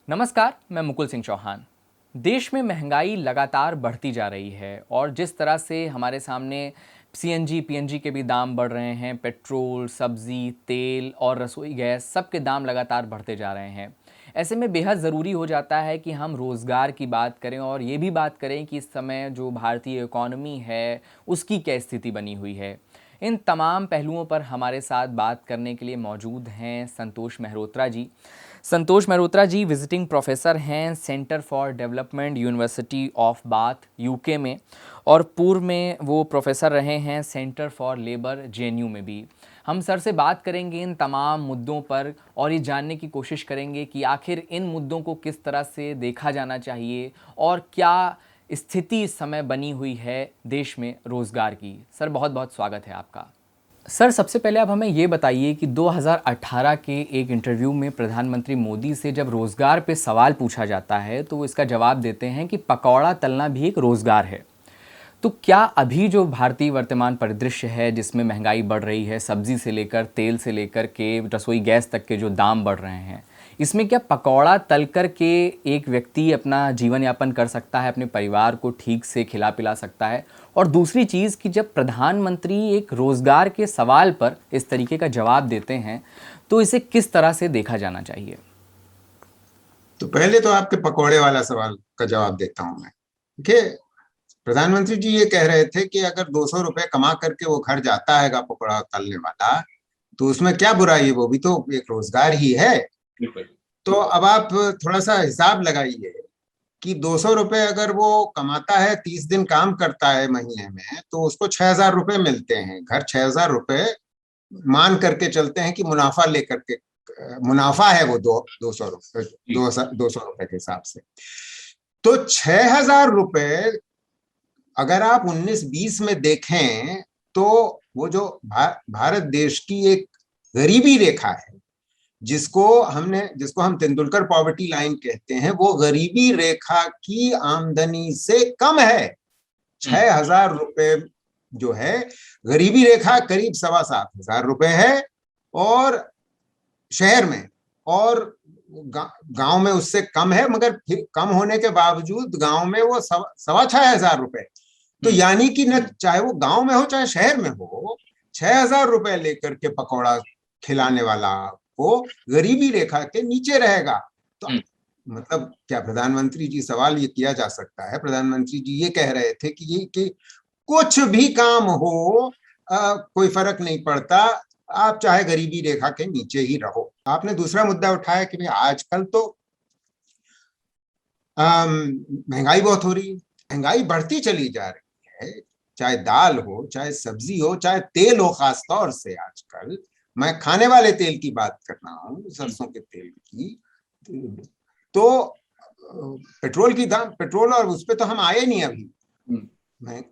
नमस्कार, मैं मुकुल सिंह चौहान। देश में महंगाई लगातार बढ़ती जा रही है और जिस तरह से हमारे सामने सीएनजी, पीएनजी के भी दाम बढ़ रहे हैं, पेट्रोल, सब्जी, तेल और रसोई गैस सबके दाम लगातार बढ़ते जा रहे हैं। ऐसे में बेहद ज़रूरी हो जाता है कि हम रोज़गार की बात करें और ये भी बात करें कि इस समय जो भारतीय इकॉनमी है, उसकी क्या स्थिति बनी हुई है। इन तमाम पहलुओं पर हमारे साथ बात करने के लिए मौजूद हैं संतोष मेहरोत्रा जी। संतोष मेहरोत्रा जी विजिटिंग प्रोफेसर हैं centre for development university of bath UK में, और पूर्व में वो प्रोफेसर रहे हैं सेंटर फॉर लेबर जेएनयू में भी। हम सर से बात करेंगे इन तमाम मुद्दों पर और ये जानने की कोशिश करेंगे कि आखिर इन मुद्दों को किस तरह से देखा जाना चाहिए और क्या स्थिति इस समय बनी हुई है देश में रोज़गार की। सर, बहुत बहुत स्वागत है आपका। सर, सबसे पहले आप हमें ये बताइए कि 2018 के एक इंटरव्यू में प्रधानमंत्री मोदी से जब रोज़गार पे सवाल पूछा जाता है तो वो इसका जवाब देते हैं कि पकौड़ा तलना भी एक रोज़गार है। तो क्या अभी जो भारतीय वर्तमान परिदृश्य है जिसमें महंगाई बढ़ रही है, सब्जी से लेकर तेल से लेकर के रसोई गैस तक के जो दाम बढ़ रहे हैं, इसमें क्या पकौड़ा तल कर के एक व्यक्ति अपना जीवन यापन कर सकता है, अपने परिवार को ठीक से खिला पिला सकता है? और दूसरी चीज़ कि जब प्रधानमंत्री एक रोज़गार के सवाल पर इस तरीके का जवाब देते हैं तो इसे किस तरह से देखा जाना चाहिए? तो पहले तो आपके पकोड़े वाला सवाल का जवाब देता हूं मैं कि प्रधानमंत्री जी ये कह रहे थे कि अगर 200 रुपए कमा करके वो घर जाता है पकोड़ा तलने वाला, तो उसमें क्या बुराई है, वो भी तो एक रोजगार ही है। तो अब आप थोड़ा सा हिसाब लगाइए कि 200 रुपए अगर वो कमाता है, 30 दिन काम करता है महीने में, तो उसको 6,000 रुपए मिलते हैं। घर 6,000 रुपए मान करके चलते हैं कि मुनाफा लेकर के, मुनाफा है वो 200 रुपए, 200 रुपए के हिसाब से। तो 6,000 रुपए अगर आप 19-20 में देखें तो वो जो भारत देश की एक गरीबी रेखा है, जिसको हम तेंदुलकर पॉवर्टी लाइन कहते हैं, वो गरीबी रेखा की आमदनी से कम है। 6,000 रुपए जो है, गरीबी रेखा करीब 7,500 रुपए है, और शहर में और गांव में उससे कम है, मगर फिर कम होने के बावजूद गांव में वो 6,500 रुपए। तो यानी कि न चाहे वो गांव में हो चाहे शहर में हो, 6,000 रुपए लेकर के पकौड़ा खिलाने वाला को गरीबी रेखा के नीचे रहेगा। तो मतलब क्या प्रधानमंत्री जी, सवाल ये किया जा सकता है, प्रधानमंत्री जी ये कह रहे थे कि कुछ भी काम हो, कोई फर्क नहीं पड़ता, आप चाहे गरीबी रेखा के नीचे ही रहो। आपने दूसरा मुद्दा उठाया कि भाई आजकल तो महंगाई बहुत हो रही है, महंगाई बढ़ती चली जा रही है, चाहे दाल हो, चाहे सब्जी हो, चाहे तेल हो। खास तौर से आजकल मैं खाने वाले तेल की बात कर रहा हूँ, सरसों के तेल की। तो पेट्रोल और उस पर तो हम आए नहीं अभी। मैं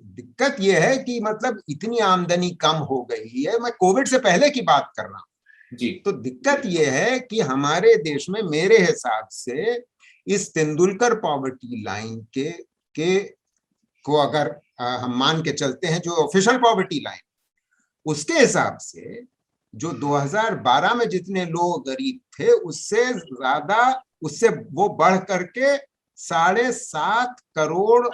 दिक्कत यह है कि मतलब इतनी आमदनी कम हो गई है, मैं कोविड से पहले की बात कर रहा हूं जी। तो दिक्कत यह है कि हमारे देश में मेरे हिसाब से इस तेंदुलकर पॉवर्टी लाइन के को अगर हम मान के चलते हैं, जो ऑफिशियल पॉवर्टी लाइन, उसके हिसाब से जो 2012 में जितने लोग गरीब थे उससे वो बढ़ करके 7.5 करोड़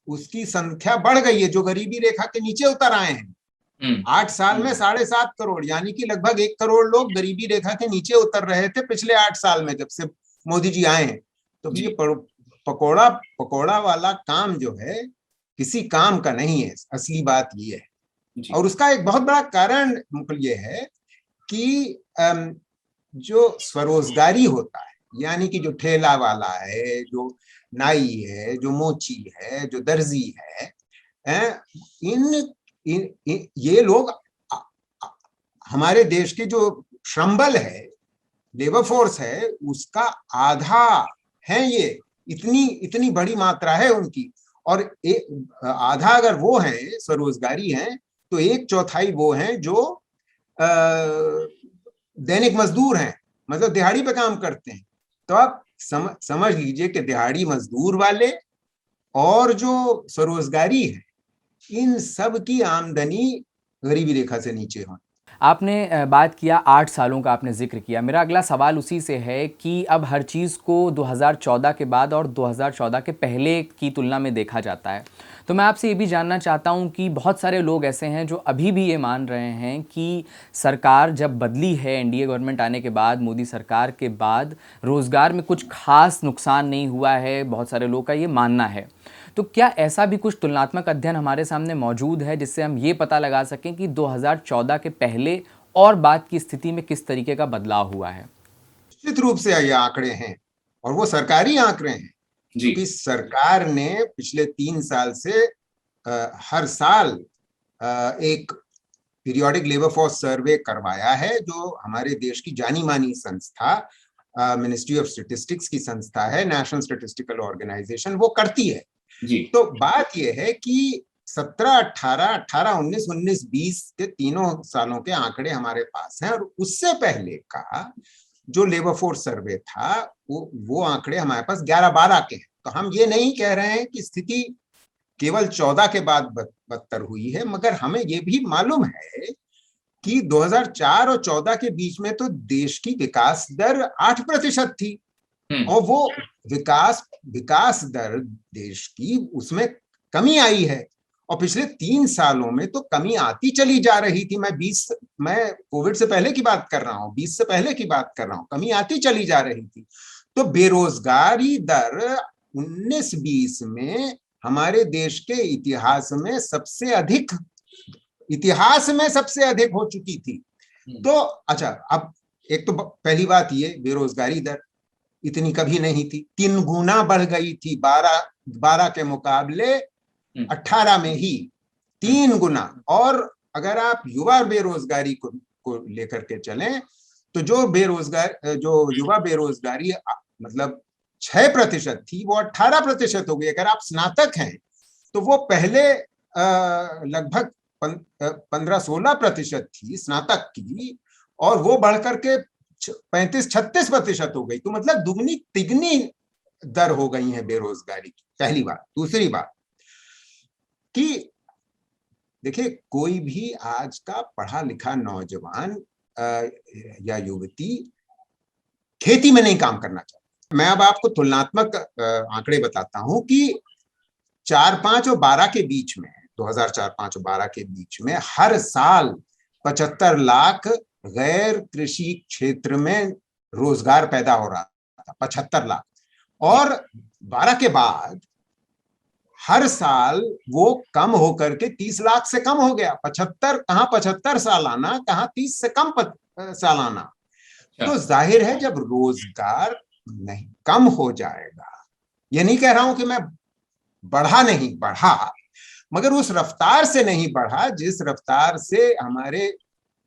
उसकी संख्या बढ़ गई है, जो गरीबी रेखा के नीचे उतर आए हैं। 8 साल में 7.5 करोड़, यानी कि लगभग 1 करोड़ लोग गरीबी रेखा के नीचे उतर रहे थे पिछले 8 साल में, जब से मोदी जी आए हैं। तो ये पकोड़ा वाला काम जो है किसी काम का नहीं है, असली बात ये है। और उसका एक बहुत बड़ा कारण मुकुल ये है कि जो स्वरोजगारी होता है, यानी कि जो ठेला वाला है, जो नाई है, जो मोची है, जो दर्जी है, ये लोग हमारे देश के जो श्रमबल है, लेबर फोर्स है, उसका आधा है ये। इतनी बड़ी मात्रा है उनकी, और आधा अगर वो हैं स्वरोजगारी हैं, तो 1/4 वो हैं जो दैनिक मजदूर हैं, मतलब दिहाड़ी पे काम करते हैं। तो आप समझ लीजिए कि दिहाड़ी मजदूर वाले और जो स्वरोजगारी है, इन सब की आमदनी गरीबी रेखा से नीचे हो। आपने बात किया 8 सालों का, आपने ज़िक्र किया। मेरा अगला सवाल उसी से है कि अब हर चीज़ को 2014 के बाद और 2014 के पहले की तुलना में देखा जाता है। तो मैं आपसे ये भी जानना चाहता हूँ कि बहुत सारे लोग ऐसे हैं जो अभी भी ये मान रहे हैं कि सरकार जब बदली है, एनडीए गवर्नमेंट आने के बाद, मोदी सरकार के बाद, रोज़गार में कुछ खास नुकसान नहीं हुआ है, बहुत सारे लोगों का ये मानना है। तो क्या ऐसा भी कुछ तुलनात्मक अध्ययन हमारे सामने मौजूद है जिससे हम ये पता लगा सकें कि 2014 के पहले और बाद की स्थिति में किस तरीके का बदलाव हुआ है? निश्चित रूप से ये आंकड़े हैं और वो सरकारी आंकड़े हैं, क्योंकि सरकार ने पिछले 3 साल से हर साल एक पीरियोडिक लेबर फोर्स सर्वे करवाया है, जो हमारे देश की जानी मानी संस्था मिनिस्ट्री ऑफ स्टैटिस्टिक्स की संस्था है, नेशनल स्टैटिस्टिकल ऑर्गेनाइजेशन, वो करती है जी। तो बात यह है कि 17, 18, 18, 19, 19, 20 के तीनों सालों के आंकड़े हमारे पास हैं, और उससे पहले का जो लेबर फोर्स सर्वे था वो आंकड़े हमारे पास 11-12 के हैं। तो हम ये नहीं कह रहे हैं कि स्थिति केवल 14 के बाद बदतर हुई है, मगर हमें ये भी मालूम है कि 2004 और 14 के बीच में तो देश की विकास दर 8% थी, और वो विकास दर देश की, उसमें कमी आई है, और पिछले 3 सालों में तो कमी आती चली जा रही थी। मैं कोविड से पहले की बात कर रहा हूँ, 20 से पहले की बात कर रहा हूँ, कमी आती चली जा रही थी। तो बेरोजगारी दर 19-20 में हमारे देश के इतिहास में सबसे अधिक हो चुकी थी। तो अच्छा, अब एक तो पहली बात ये, बेरोजगारी दर इतनी कभी नहीं थी, 3 गुना बढ़ गई थी 12 के मुकाबले 18 में ही 3 गुना। और अगर आप युवा बेरोजगारी को लेकर के चलें, तो जो युवा बेरोजगारी मतलब 6% थी, वो 18% हो गई। अगर आप स्नातक हैं तो वो पहले लगभग 15-16% थी स्नातक की, और वो बढ़कर के 35-36% हो गई। तो मतलब दुगनी तिगनी दर हो गई है बेरोजगारी की, पहली बात। दूसरी बात कि देखिए, कोई भी आज का पढ़ा लिखा नौजवान या युवती खेती में नहीं काम करना चाहता। मैं अब आपको तुलनात्मक आंकड़े बताता हूं कि 4-5 और 12 के बीच में, 2004-5 और 12 के बीच में हर साल 75 लाख गैर कृषि क्षेत्र में रोजगार पैदा हो रहा था, 75 लाख। और 12 के बाद हर साल वो कम होकर के 30 लाख से कम हो गया। 75 सालाना, कहाँ 30 से कम सालाना। तो जाहिर है जब रोजगार नहीं कम हो जाएगा, ये नहीं कह रहा हूं कि मैं नहीं बढ़ा, मगर उस रफ्तार से नहीं बढ़ा जिस रफ्तार से हमारे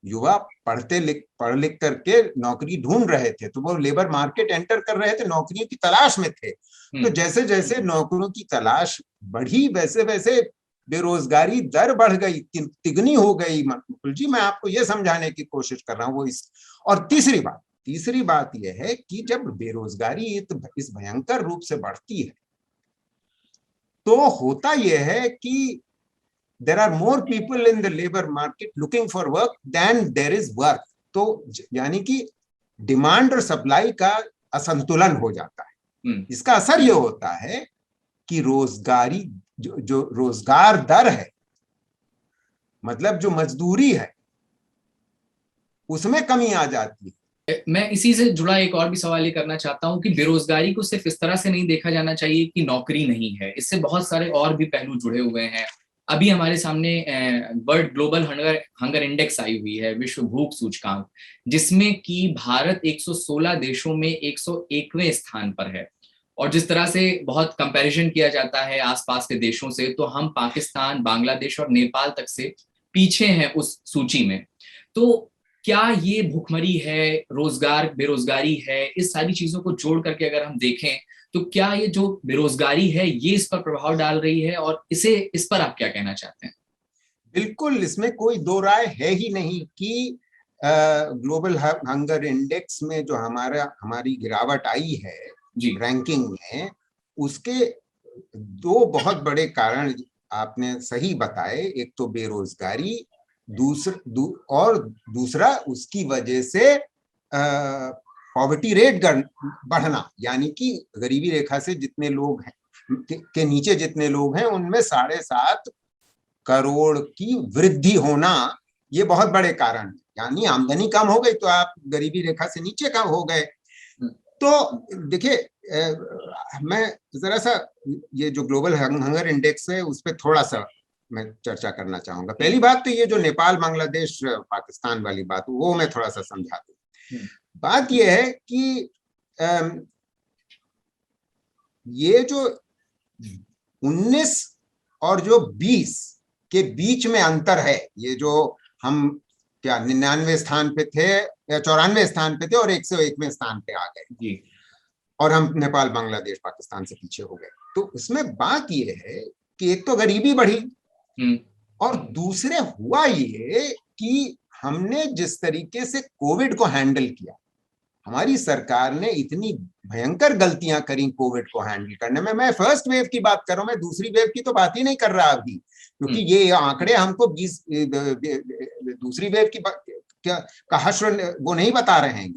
युवा पढ़ लिख करके नौकरी ढूंढ रहे थे। तो वो लेबर मार्केट एंटर कर रहे थे, नौकरियों की तलाश में थे। तो जैसे जैसे नौकरियों की तलाश बढ़ी, वैसे वैसे बेरोजगारी दर बढ़ गई, तिगनी हो गई। मुकुल जी, मैं आपको ये समझाने की कोशिश कर रहा हूँ। और तीसरी बात यह है कि जब बेरोजगारी इस भयंकर रूप से बढ़ती है, तो होता यह है कि there are more people in the labor market looking for work than there is work। तो यानी कि डिमांड और सप्लाई का असंतुलन हो जाता है। इसका असर यह होता है कि जो रोजगार दर है, मतलब जो मजदूरी है, उसमें कमी आ जाती है। मैं इसी से जुड़ा एक और भी सवाल ये करना चाहता हूं कि बेरोजगारी को सिर्फ इस तरह से नहीं देखा जाना चाहिए कि नौकरी नहीं है, इससे बहुत सारे और भी पहलू जुड़े हुए हैं। अभी हमारे सामने वर्ल्ड ग्लोबल हंगर इंडेक्स आई हुई है, विश्व भूख सूचकांक, जिसमें कि भारत 116 देशों में 101वें स्थान पर है। और जिस तरह से बहुत कंपैरिजन किया जाता है आसपास के देशों से, तो हम पाकिस्तान, बांग्लादेश और नेपाल तक से पीछे हैं उस सूची में। तो क्या ये भूखमरी है, रोजगार बेरोजगारी है, इस सारी चीजों को जोड़ करके अगर हम देखें तो क्या ये जो बेरोजगारी है ये इस पर प्रभाव डाल रही है, और इस पर आप क्या कहना चाहते हैं? बिल्कुल, इसमें कोई दो राय है ही नहीं कि ग्लोबल हंगर इंडेक्स में जो हमारी गिरावट आई है रैंकिंग में, उसके 2 बहुत बड़े कारण आपने सही बताए। एक तो बेरोजगारी, दूसरा उसकी वजह से पॉवर्टी रेट बढ़ना, यानी कि गरीबी रेखा से जितने लोग हैं के नीचे जितने लोग हैं उनमें 7.5 करोड़ की वृद्धि होना, ये बहुत बड़े कारण है। यानी आमदनी कम हो गई तो आप गरीबी रेखा से नीचे कम हो गए। तो देखिए, मैं जरा सा ये जो ग्लोबल हंगर इंडेक्स है उस पर थोड़ा सा मैं चर्चा करना चाहूंगा। पहली बात तो ये जो नेपाल बांग्लादेश पाकिस्तान वाली बात, वो मैं थोड़ा सा समझा दूं। बात ये है कि ये जो 19 और जो 20 के बीच में अंतर है, ये जो हम क्या 99 स्थान पे थे या 94 स्थान पे थे और 101वें स्थान पे आ गए, और हम नेपाल बांग्लादेश पाकिस्तान से पीछे हो गए। तो उसमें बात ये है कि एक तो गरीबी बढ़ी, और दूसरे हुआ ये कि हमने जिस तरीके से कोविड को हैंडल किया, हमारी सरकार ने इतनी भयंकर गलतियां करी कोविड को हैंडल करने में। मैं फर्स्ट वेव की बात कर रहा हूं, मैं दूसरी वेव की तो बात ही नहीं कर रहा अभी, क्योंकि ये आंकड़े हमको दूसरी वेव की का हश्र वो नहीं बता रहे हैं।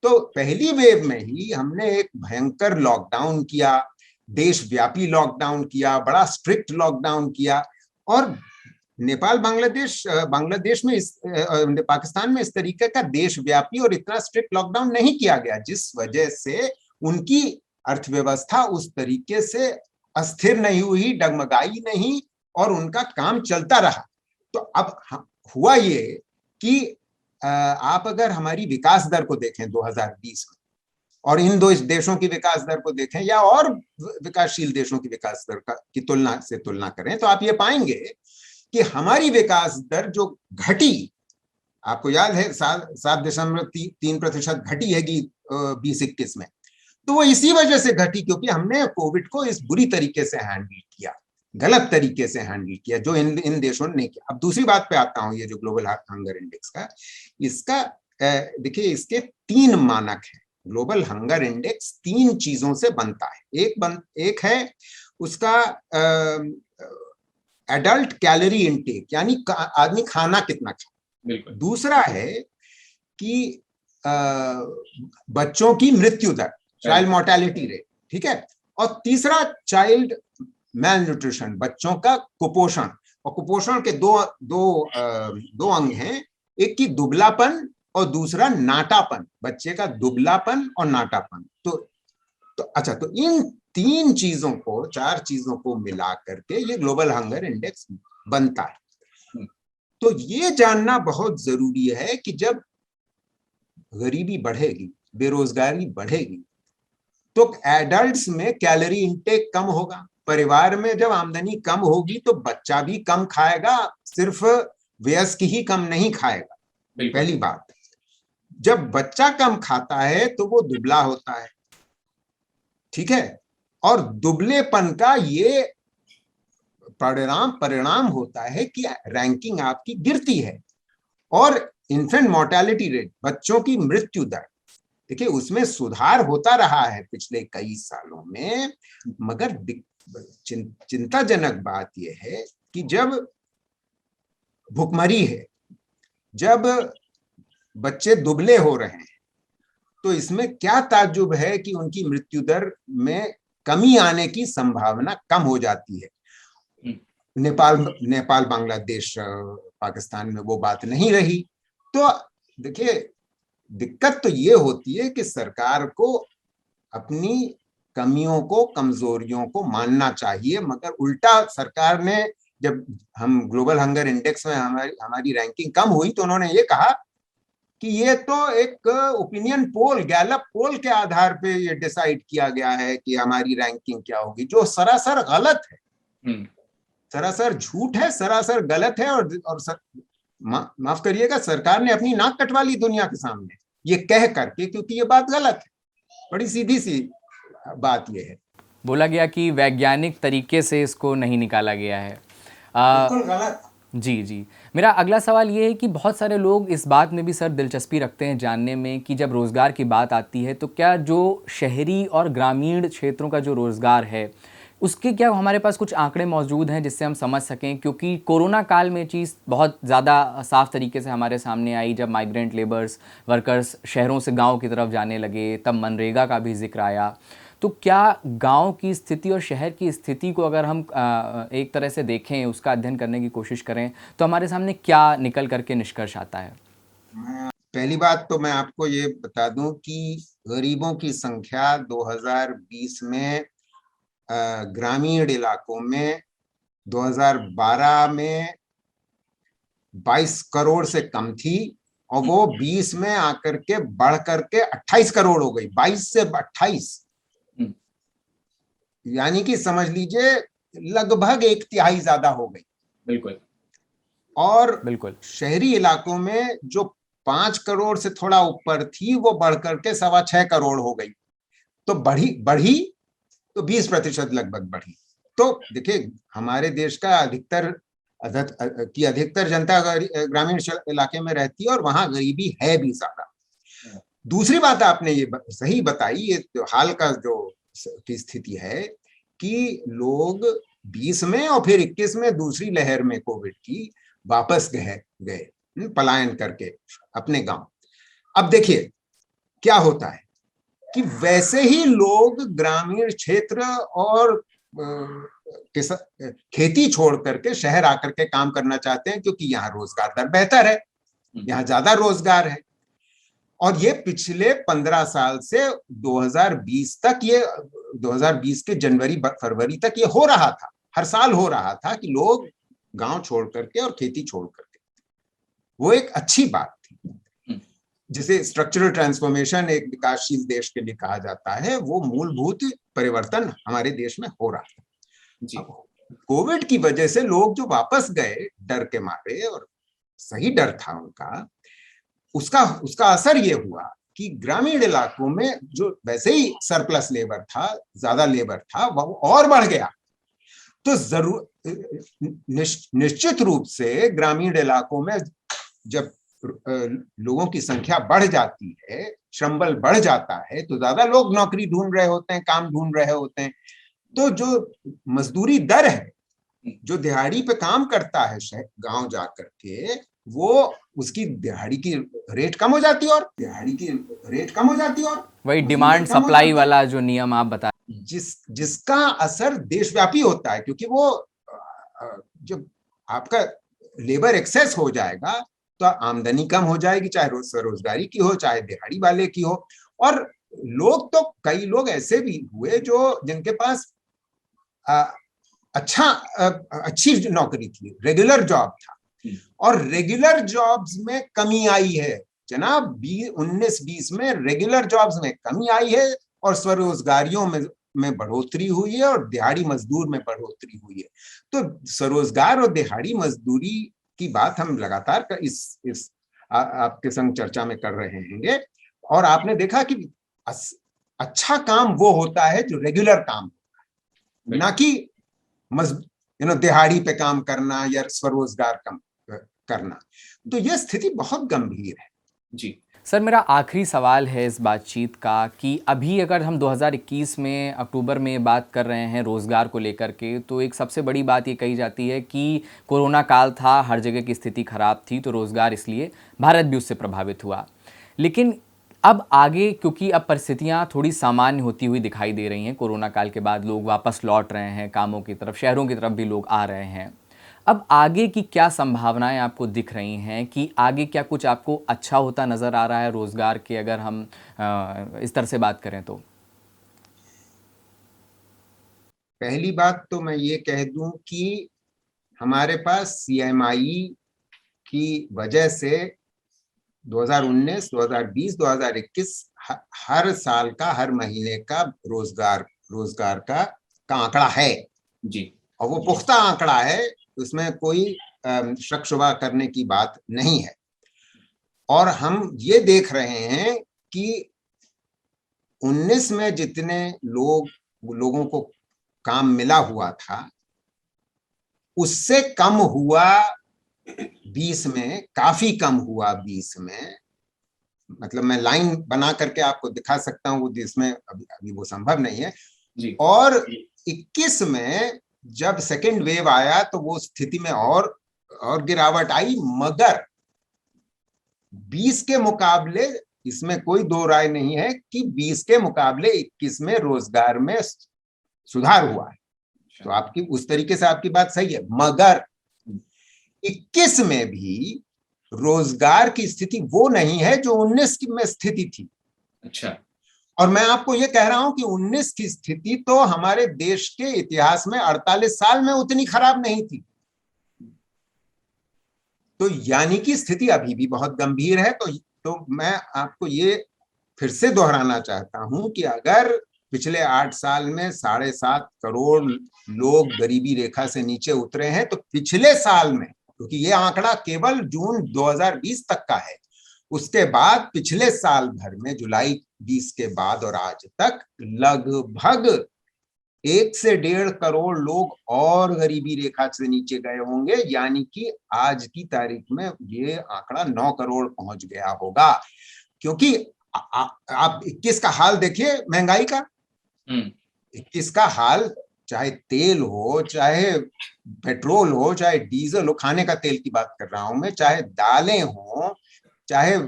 तो पहली वेव में ही हमने एक भयंकर लॉकडाउन किया, देशव्यापी लॉकडाउन किया, बड़ा स्ट्रिक्ट लॉकडाउन किया, और नेपाल बांग्लादेश में पाकिस्तान में इस तरीके का देशव्यापी और इतना स्ट्रिक्ट लॉकडाउन नहीं किया गया, जिस वजह से उनकी अर्थव्यवस्था उस तरीके से अस्थिर नहीं हुई, डगमगाई नहीं, और उनका काम चलता रहा। तो अब हुआ ये कि आप अगर हमारी विकास दर को देखें 2020 में और इन दो देशों की विकास दर को देखें या और विकासशील देशों की विकास दर की तुलना करें, तो आप ये पाएंगे कि हमारी विकास दर जो घटी, आपको याद है 7.3% घटी है 2021 में, तो वो इसी वजह से घटी क्योंकि हमने कोविड को इस बुरी तरीके से हैंडल किया, गलत तरीके से हैंडल किया, जो इन देशों ने नहीं किया। अब दूसरी बात पे आता हूं, ये जो ग्लोबल हंगर इंडेक्स का, इसका देखिए इसके 3 मानक हैं। ग्लोबल हंगर इंडेक्स 3 चीजों से बनता है। एक है उसका एडल्ट कैलोरी इनटेक, यानी आदमी खाना कितना खाए। दूसरा है कि बच्चों की मृत्यु दर, चाइल्ड मोर्टेलिटी रेट, ठीक है। और तीसरा चाइल्ड मेल न्यूट्रिशन, बच्चों का कुपोषण। और कुपोषण के दो अंग हैं, एक की दुबलापन और दूसरा नाटापन, बच्चे का दुबलापन और नाटापन। तो अच्छा, तो इन 3 चीजों को, 4 चीजों को मिला करके ये ग्लोबल हंगर इंडेक्स बनता है। तो ये जानना बहुत जरूरी है कि जब गरीबी बढ़ेगी, बेरोजगारी बढ़ेगी, तो एडल्ट्स में कैलोरी इंटेक कम होगा। परिवार में जब आमदनी कम होगी तो बच्चा भी कम खाएगा, सिर्फ वयस्क ही कम नहीं खाएगा। पहली बात, जब बच्चा कम खाता है तो वो दुबला होता है, ठीक है। और दुबलेपन का ये परिणाम होता है कि रैंकिंग आपकी गिरती है। और इन्फेंट मोर्टेलिटी रेट, बच्चों की मृत्यु दर, देखिए उसमें सुधार होता रहा है पिछले कई सालों में, मगर चिंताजनक बात यह है कि जब भुखमरी है, जब बच्चे दुबले हो रहे हैं, तो इसमें क्या ताज्जुब है कि उनकी मृत्यु दर में कमी आने की संभावना कम हो जाती है। नेपाल बांग्लादेश पाकिस्तान में वो बात नहीं रही। तो देखिए, दिक्कत तो ये होती है कि सरकार को अपनी कमियों को, कमजोरियों को मानना चाहिए, मगर उल्टा सरकार ने, जब हम ग्लोबल हंगर इंडेक्स में हमारी रैंकिंग कम हुई, तो उन्होंने ये कहा कि ये तो एक ओपिनियन पोल, गैलप पोल के आधार पे ये डिसाइड किया गया है कि हमारी रैंकिंग क्या होगी, जो सरासर गलत है, सरासर झूठ है, सरासर गलत है। और माफ करिएगा, सरकार ने अपनी नाक कटवा ली दुनिया के सामने ये कह करके, क्योंकि ये बात गलत है। बड़ी सीधी सी बात ये है, बोला गया कि वैज्ञानिक तरीके से इसको नहीं निकाला गया है। बिल्कुल गलत। जी। मेरा अगला सवाल ये है कि बहुत सारे लोग इस बात में भी सर दिलचस्पी रखते हैं जानने में कि जब रोज़गार की बात आती है तो क्या जो शहरी और ग्रामीण क्षेत्रों का जो रोज़गार है, उसके क्या हमारे पास कुछ आंकड़े मौजूद हैं जिससे हम समझ सकें, क्योंकि कोरोना काल में चीज़ बहुत ज़्यादा साफ तरीके से हमारे सामने आई जब माइग्रेंट लेबर्स वर्कर्स शहरों से गांव की तरफ जाने लगे, तब मनरेगा का भी जिक्र आया। तो क्या गांव की स्थिति और शहर की स्थिति को अगर हम एक तरह से देखें, उसका अध्ययन करने की कोशिश करें, तो हमारे सामने क्या निकल करके निष्कर्ष आता है? पहली बात तो मैं आपको ये बता दूं कि गरीबों की संख्या 2020 में ग्रामीण इलाकों में 2012 में 22 करोड़ से कम थी और वो 20 में आकर के बढ़ करके 28 करोड़ हो गई, 22 से 28, यानी कि समझ लीजिए लगभग 1/3 ज्यादा हो गई। बिल्कुल। और बिल्कुल शहरी इलाकों में जो 5 करोड़ से थोड़ा ऊपर थी वो बढ़ करके 6.25 करोड़ हो गई। तो बढ़ी तो 20% लगभग बढ़ी। तो देखिए हमारे देश का अधिकतर जनता ग्रामीण इलाके में रहती है और वहां गरीबी है भी ज्यादा। दूसरी बात आपने ये सही बताई, ये जो हाल का जो की स्थिति है कि लोग 20 में और फिर 21 में दूसरी लहर में कोविड की वापस गए पलायन करके अपने गांव। अब देखिए क्या होता है कि वैसे ही लोग ग्रामीण क्षेत्र और खेती छोड़ करके शहर आकर के काम करना चाहते हैं, क्योंकि यहाँ रोजगार दर बेहतर है, यहाँ ज्यादा रोजगार है। और ये पिछले 15 साल से 2020 तक, ये 2020 के जनवरी फरवरी तक ये हो रहा था, हर साल हो रहा था कि लोग गांव छोड़ करके और खेती छोड़ करके। वो एक अच्छी बात थी, जिसे स्ट्रक्चरल ट्रांसफॉर्मेशन एक विकासशील देश के लिए कहा जाता है। वो मूलभूत परिवर्तन हमारे देश में हो रहा था। कोविड की वजह से लोग जो वापस गए डर के मारे, और सही डर था उनका, उसका असर ये हुआ कि ग्रामीण इलाकों में जो वैसे ही सरप्लस लेबर था, ज्यादा लेबर था, वो और बढ़ गया। तो निश्चित रूप से ग्रामीण इलाकों में जब लोगों की संख्या बढ़ जाती है, श्रम बल बढ़ जाता है, तो ज्यादा लोग नौकरी ढूंढ रहे होते हैं, काम ढूंढ रहे होते हैं। तो जो मजदूरी दर है, जो दिहाड़ी पे काम करता है गांव जा करके, वो उसकी दिहाड़ी की रेट कम हो जाती है, और वही डिमांड सप्लाई वाला जो नियम आप बता, जिसका असर देशव्यापी होता है। क्योंकि वो जब आपका लेबर एक्सेस हो जाएगा तो आमदनी कम हो जाएगी, चाहे स्वरोजगारी की हो, चाहे दिहाड़ी वाले की हो। और कई लोग ऐसे भी हुए जो जिनके पास अच्छी नौकरी थी, रेगुलर जॉब था, और रेगुलर जॉब्स में कमी आई है जनाब। 19-20 में रेगुलर जॉब्स में कमी आई है और स्वरोजगारियों में बढ़ोतरी हुई है और दिहाड़ी मजदूर में बढ़ोतरी हुई है। तो स्वरोजगार और दिहाड़ी मजदूरी की बात हम लगातार इस आपके संग चर्चा में कर रहे हैं। और आपने देखा कि अच्छा काम वो होता है जो रेगुलर काम होता है, ना कि दिहाड़ी पे काम करना या स्वरोजगार करना। तो यह स्थिति बहुत गंभीर है। जी सर, मेरा आखिरी सवाल है इस बातचीत का कि अभी अगर हम 2021 में अक्टूबर में बात कर रहे हैं रोज़गार को लेकर के, तो एक सबसे बड़ी बात ये कही जाती है कि कोरोना काल था, हर जगह की स्थिति ख़राब थी, तो रोज़गार इसलिए भारत भी उससे प्रभावित हुआ। लेकिन अब आगे, क्योंकि अब परिस्थितियाँ थोड़ी सामान्य होती हुई दिखाई दे रही हैं, कोरोना काल के बाद लोग वापस लौट रहे हैं कामों की तरफ, शहरों की तरफ भी लोग आ रहे हैं। अब आगे की क्या संभावनाएं आपको दिख रही हैं कि आगे क्या कुछ आपको अच्छा होता नज़र आ रहा है रोज़गार के, अगर हम इस तरह से बात करें तो? पहली बात तो मैं ये कह दूं कि हमारे पास CMI की वजह से 2019, 2020, 2021 हर साल का, हर महीने का रोजगार का आंकड़ा है जी, और वो पुख्ता आंकड़ा है, उसमें कोई शक शुबा करने की बात नहीं है। और हम ये देख रहे हैं कि 19 में जितने लोगों को काम मिला हुआ था, उससे कम हुआ 20 में, काफी कम हुआ 20 में। मतलब मैं लाइन बना करके आपको दिखा सकता हूँ, जिसमें अभी वो संभव नहीं है। जी। और 21 में जब सेकेंड वेव आया तो वो स्थिति में और गिरावट आई, मगर 20 के मुकाबले, इसमें कोई दो राय नहीं है कि 20 के मुकाबले 21 में रोजगार में सुधार हुआ है। तो आपकी उस तरीके से आपकी बात सही है, मगर 21 में भी रोजगार की स्थिति वो नहीं है जो 19 में स्थिति थी। अच्छा। और मैं आपको ये कह रहा हूं कि 19 की स्थिति तो हमारे देश के इतिहास में 48 साल में उतनी खराब नहीं थी। तो यानी कि स्थिति अभी भी बहुत गंभीर है। तो मैं आपको ये फिर से दोहराना चाहता हूं कि अगर पिछले 8 साल में 7.5 करोड़ लोग गरीबी रेखा से नीचे उतरे हैं, तो पिछले साल में, क्योंकि ये आंकड़ा केवल जून 2020 तक का है, उसके बाद पिछले साल भर में जुलाई 20 के बाद और आज तक लगभग 1 से 1.5 करोड़ लोग और गरीबी रेखा से नीचे गए होंगे। यानी कि आज की तारीख में ये आंकड़ा 9 करोड़ पहुंच गया होगा। क्योंकि आप 21 का हाल देखिए महंगाई का। 21 का हाल, चाहे तेल हो, चाहे पेट्रोल हो, चाहे डीजल हो, खाने का तेल की बात कर रहा हूं मैं, चाहे दालें हो, चाहे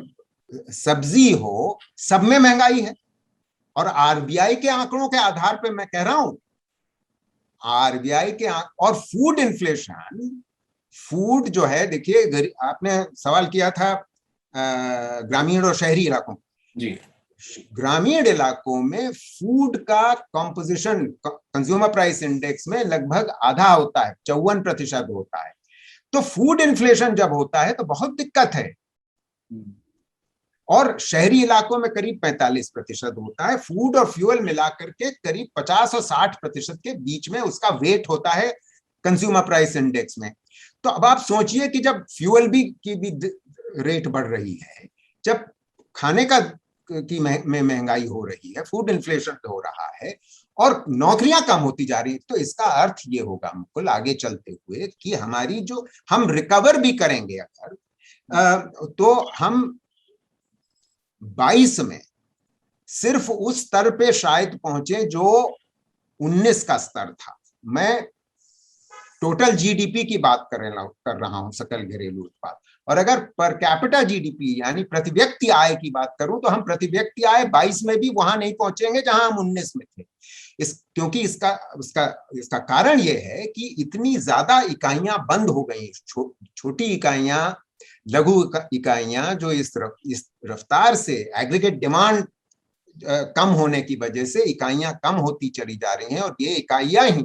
सब्जी हो, सब में महंगाई है। और आरबीआई के आंकड़ों के आधार पर मैं कह रहा हूं, आरबीआई के और फूड इन्फ्लेशन, फूड जो है, देखिए आपने सवाल किया था ग्रामीण और शहरी इलाकों जी। ग्रामीण इलाकों में फूड का कंपोजिशन कंज्यूमर प्राइस इंडेक्स में लगभग आधा होता है, 54% होता है। तो फूड इन्फ्लेशन जब होता है तो बहुत दिक्कत है। और शहरी इलाकों में करीब 45% होता है। फूड और फ्यूल मिलाकर के करीब 50 और 60% के बीच में उसका वेट होता है कंज्यूमर प्राइस इंडेक्स में। तो अब आप सोचिए कि जब फ्यूल की भी रेट बढ़ रही है, जब खाने की महंगाई हो रही है, फूड इन्फ्लेशन हो रहा है और नौकरियां कम होती जा रही है, तो इसका अर्थ ये होगा मुकुल आगे चलते हुए कि हमारी जो हम रिकवर भी करेंगे अगर, तो हम 22 में सिर्फ उस स्तर पे शायद पहुंचे जो 19 का स्तर था। मैं टोटल जीडीपी की बात कर रहा हूं, सकल घरेलू उत्पाद। और अगर पर कैपिटा जीडीपी यानी प्रति व्यक्ति आय की बात करूं तो हम प्रति व्यक्ति आय 22 में भी वहां नहीं पहुंचेंगे जहां हम 19 में थे। क्योंकि इसका कारण यह है कि इतनी ज्यादा इकाइयां बंद हो गई, छोटी इकाइयां, लघु इकाइयां, जो इस रफ्तार से एग्रीगेट डिमांड कम होने की वजह से इकाइयां कम होती चली जा रही हैं। और ये इकाइयां ही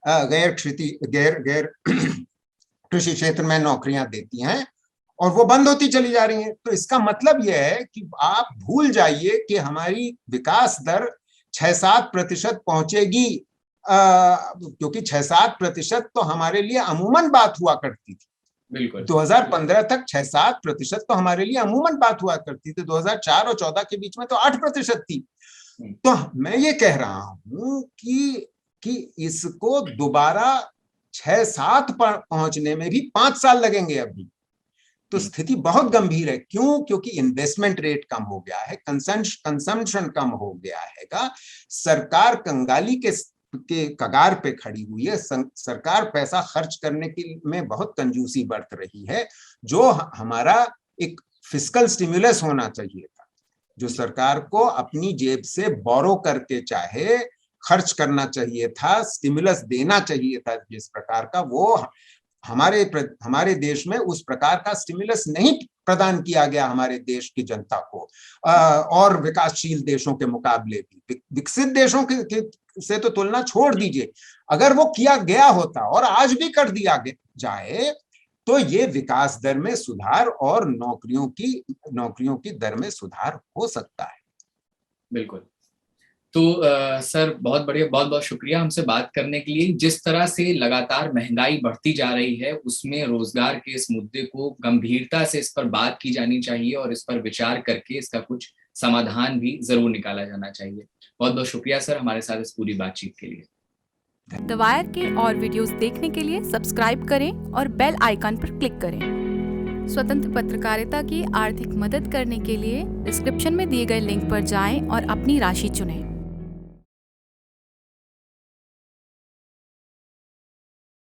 गैर कृषि क्षेत्र में नौकरियां देती हैं और वो बंद होती चली जा रही हैं। तो इसका मतलब यह है कि आप भूल जाइए कि हमारी विकास दर 6-7% पहुंचेगी, क्योंकि 6-7% तो हमारे लिए अमूमन बात हुआ करती थी। बिल्कुल 2015 तक 6-7% तो हमारे लिए अमूमन बात हुआ करती थी। 2004 और 14 के बीच में तो 8% थी। तो मैं ये कह रहा हूं कि इसको दोबारा 6-7 पर पहुंचने में भी 5 साल लगेंगे अभी। तो स्थिति बहुत गंभीर है। क्यों? क्योंकि इन्वेस्टमेंट रेट कम हो गया है, कंजम्पशन कम हो गया है, सरकार कंगाली के कगार पे खड़ी हुई है। सरकार पैसा खर्च करने में बहुत कंजूसी बरत रही है, जो हमारा एक फिस्कल स्टिमुलस होना चाहिए था, जो सरकार को अपनी जेब से बोरो करके चाहे खर्च करना चाहिए था, स्टिमुलस देना चाहिए था जिस प्रकार का, वो हमारे देश में उस प्रकार का स्टिमुलस नहीं प्रदान किया गया हमारे देश की जनता को। और विकासशील देशों के मुकाबले भी, विकसित देशों से तो तुलना छोड़ दीजिए, अगर वो किया गया होता और आज भी कर दिया जाए तो ये विकास दर में सुधार और नौकरियों की दर में सुधार हो सकता है। बिल्कुल। तो सर बहुत बढ़िया, बहुत बहुत शुक्रिया हमसे बात करने के लिए। जिस तरह से लगातार महंगाई बढ़ती जा रही है, उसमें रोजगार के इस मुद्दे को गंभीरता से इस पर बात की जानी चाहिए और इस पर विचार करके इसका कुछ समाधान भी जरूर निकाला जाना चाहिए। बहुत बहुत शुक्रिया सर हमारे साथ इस पूरी बातचीत के लिए। द वायर के और वीडियोस देखने के लिए सब्सक्राइब करें और बेल आइकन पर क्लिक करें। स्वतंत्र पत्रकारिता की आर्थिक मदद करने के लिए डिस्क्रिप्शन में दिए गए लिंक पर जाएं और अपनी राशि चुनें।